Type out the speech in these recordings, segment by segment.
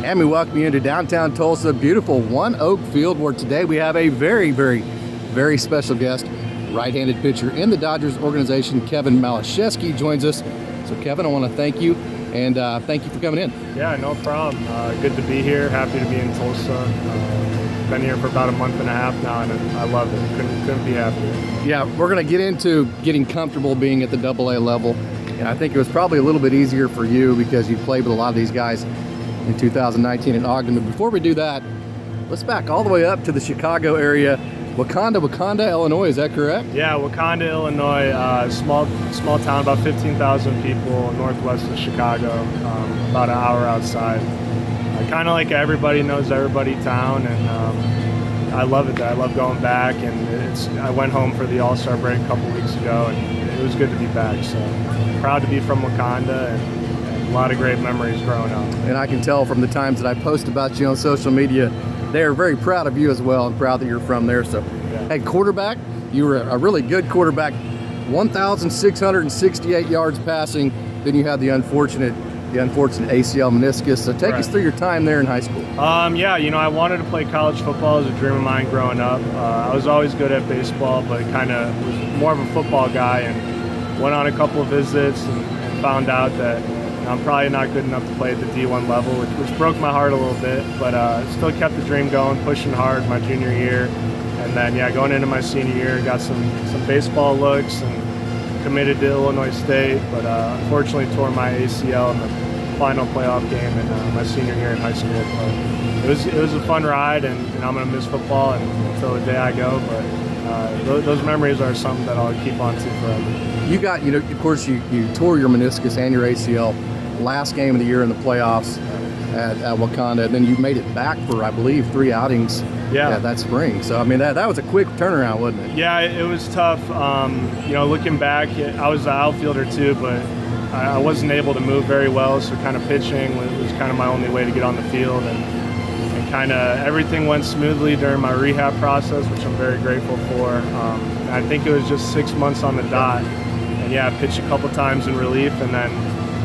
And we welcome you into downtown Tulsa, beautiful One Oak Field, where today we have a very, very, very special guest. Right-handed pitcher in the Dodgers organization, Kevin Malisheski, joins us. So Kevin, I want to thank you, and thank you for coming in. Yeah, no problem. Good to be here. Happy to be in Tulsa. Been here for about a month and a half now, and I love it. Couldn't be happier. Yeah, we're going to get into getting comfortable being at the AA level, and I think it was probably a little bit easier for you because you played with a lot of these guys in 2019 in Ogden. But before we do that, let's back all the way up to the Chicago area. Wauconda, Illinois, is that correct? Yeah, Wauconda, Illinois, small town, about 15,000 people, northwest of Chicago, about an hour outside. Kind of like everybody knows everybody town, and I love it there. I love going back, and I went home for the All-Star break a couple weeks ago, and it was good to be back. So proud to be from Wauconda, and a lot of great memories growing up. And I can tell from the times that I post about you on social media, they are very proud of you as well, and proud that you're from there. So, yeah. Hey, quarterback, you were a really good quarterback, 1,668 yards passing. Then you had the unfortunate ACL meniscus. So take us through your time there in high school. Yeah, I wanted to play college football as a dream of mine growing up. I was always good at baseball, but kind of was more of a football guy, and went on a couple of visits and found out that I'm probably not good enough to play at the D1 level, which broke my heart a little bit, but still kept the dream going, pushing hard my junior year. And then, going into my senior year, got some baseball looks and committed to Illinois State, but unfortunately tore my ACL in the final playoff game in my senior year in high school. But it was a fun ride, and I'm going to miss football until the day I go, but those memories are something that I'll keep on to forever. You got, of course, you tore your meniscus and your ACL last game of the year in the playoffs at Wakanda, and then you made it back for, I believe, 3 outings that spring. So, I mean, that was a quick turnaround, wasn't it? Yeah, it was tough. Looking back, I was an outfielder too, but I wasn't able to move very well, so kind of pitching was kind of my only way to get on the field, and kind of everything went smoothly during my rehab process, which I'm very grateful for. I think it was just 6 months on the dot, and I pitched a couple times in relief, and then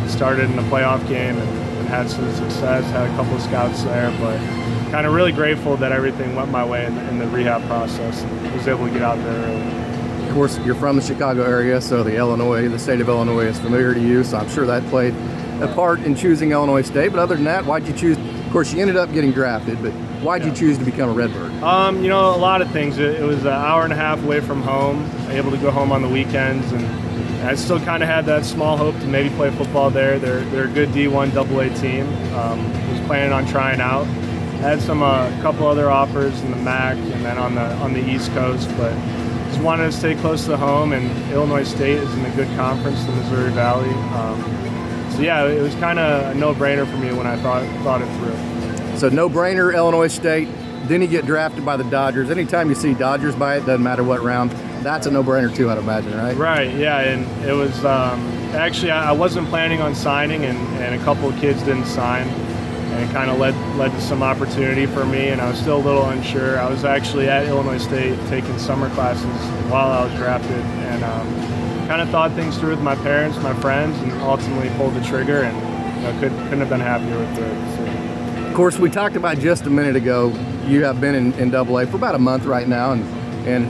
started in the playoff game and had some success, had a couple of scouts there, but kind of really grateful that everything went my way in the rehab process and was able to get out there early. Of course, you're from the Chicago area, so the state of Illinois is familiar to you, so I'm sure that played a part in choosing Illinois State. But other than that, why'd you choose? Of course, you ended up getting drafted, but why'd you choose to become a Redbird? A lot of things. It was an hour and a half away from home, able to go home on the weekends, and I still kind of had that small hope to maybe play football there. They're a good D1 AA team. Was planning on trying out. Had a couple other offers in the MAC and then on the East Coast, but just wanted to stay close to home. And Illinois State is in a good conference, the Missouri Valley. It was kind of a no-brainer for me when I thought it through. So no-brainer, Illinois State. Then you get drafted by the Dodgers. Anytime you see Dodgers by it, doesn't matter what round. That's a no-brainer too, I'd imagine, right? Right, yeah, and it was actually I wasn't planning on signing, and a couple of kids didn't sign, and it kind of led to some opportunity for me, and I was still a little unsure. I was actually at Illinois State taking summer classes while I was drafted, and kind of thought things through with my parents, my friends, and ultimately pulled the trigger, and couldn't have been happier with the decision. Of course, we talked about just a minute ago, you have been in AA for about a month right now, and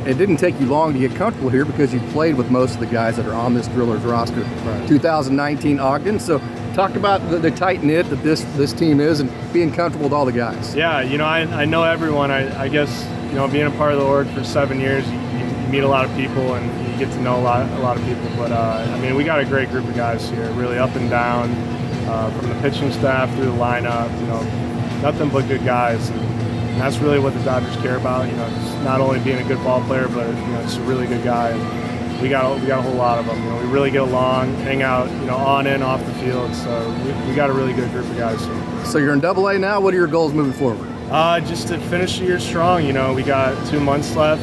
it didn't take you long to get comfortable here because you played with most of the guys that are on this Drillers roster. Right. 2019 Ogden. So talk about the tight knit that this team is and being comfortable with all the guys. Yeah, I know everyone. I guess being a part of the org for 7 years, you meet a lot of people and you get to know a lot of people. But we got a great group of guys here, really up and down, from the pitching staff through the lineup. Nothing but good guys. And that's really what the Dodgers care about. Just not only being a good ball player, but just a really good guy. And we got a whole lot of them. We really get along, hang out, on and off the field. So we got a really good group of guys here. So you're in AA now. What are your goals moving forward? Just to finish the year strong. We got 2 months left.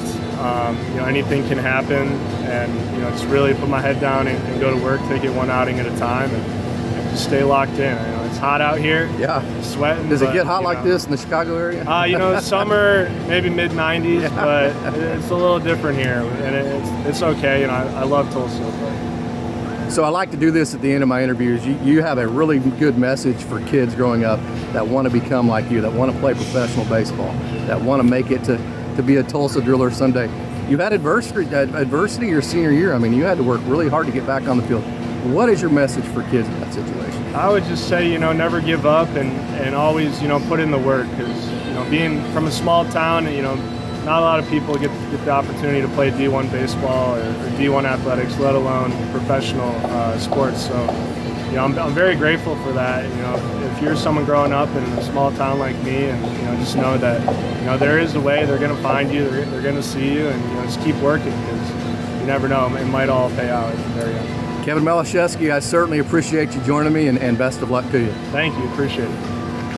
Anything can happen, and just really put my head down and go to work, take it one outing at a time, and just stay locked in. It's hot out here. Yeah. Sweating. Does it get hot like this in the Chicago area? Summer, maybe mid-90s, but it's a little different here, and it's okay. I love Tulsa. But So I like to do this at the end of my interviews. You have a really good message for kids growing up that want to become like you, that want to play professional baseball, that want to make it to be a Tulsa driller someday. You had adversity your senior year. I mean, you had to work really hard to get back on the field. What is your message for kids in that situation? I would just say, never give up and always, put in the work, because, being from a small town, not a lot of people get the opportunity to play D1 baseball or D1 athletics, let alone professional sports. So, I'm very grateful for that. If you're someone growing up in a small town like me, and just know that there is a way. They're going to find you. They're going to see you, and just keep working, because you never know. It might all pay out at the very end. Kevin Malisheski, I certainly appreciate you joining me, and best of luck to you. Thank you. Appreciate it.